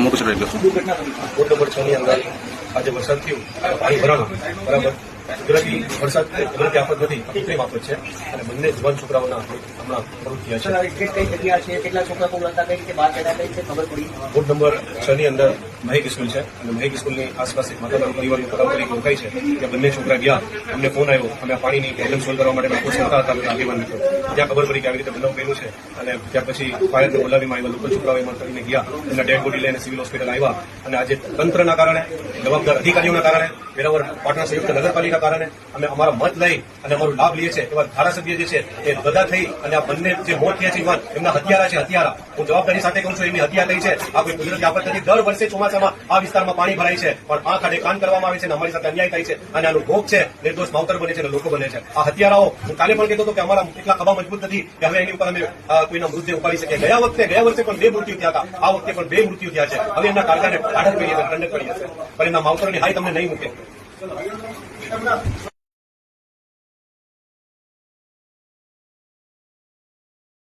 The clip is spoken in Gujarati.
મોત ચડાવી ગયો? વોર્ડ નંબર 6 ની અંદર આજે વરસાદ થયો, પાણી ભરાણું. બરાબર, કુદરતી વરસાદ કુદરતી આફત નથી, કૃત્રિમ આફત છે અને બંને જવાન છોકરાઓના હમણાં મૃત થયા છે. કઈ જગ્યા છે, કેટલા છોકરા હતા, કઈ રીતે બહાર કાઢ્યા, કઈ રીતે ખબર પડી? વોર્ડ નંબર 6 ની અંદર મહેક સ્કૂલ છે અને મહેક સ્કૂલની આસપાસ એક માતાના પરિવારનું તળાવ તરીકે ઓળખાય છે. ત્યાં બંને છોકરા ગયા, અમને ફોન આવ્યો, અમે આ પાણીની પ્રોબ્લેમ સોલ્વ કરવા માટે કોશિશ કરતા હતા. અમે આગેવાન મિત્રો ત્યાં ખબર પડી કે આવી રીતે બનાવ બન્યું છે અને ત્યાં પછી ફાયરને બોલાવીમાં આવ્યા. લોકલ છોકરાઓ એમાં કરીને ગયા, એમના ડેડ બોડી લઈને સિવિલ હોસ્પિટલ આવ્યા અને આજે તંત્રના કારણે, જવાબદાર અધિકારીઓના કારણે, વેરાવળ પાટણ સંયુક્ત નગરપાલિકા કારણે અમે અમારા મત લઈ અને અમારો લાભ લઈએ છીએ. એવા ધારાસભ્ય જે છે એ બધા થઈ અને આ બંને જે મોત થયા છે એમના હત્યારા છે, હત્યારા. હું જવાબદારી સાથે કહું છું, એમની હત્યા થઈ છે. આ કોઈ કુદરતી આફત નથી. દર વર્ષે ચોમાસામાં આ વિસ્તારમાં પાણી ભરાય છે પણ આ ખાડે કાન કરવામાં આવે છે અને અમારી સાથે અન્યાય થાય છે અને આનો ભોગ છે, નિર્દોષ માવતર બને છે અને લોકો બને છે. આ હત્યારાઓ, હું કાલે પણ કહેતો હતો કે અમારા એટલા ખભા મજબૂત નથી કે હવે એની ઉપર અમે કોઈના મૃતદેહ ઉપાડી શકીએ. ગયા વર્ષે પણ 2 મૃત્યુ થયા હતા, આ વખતે પણ 2 મૃત્યુ થયા છે. હવે એમના કારણે આડત કરીએ છીએ, દંડ કરીએ છીએ, પણ એમના માવતરોની હાઈ તમને નહીં મૂકે.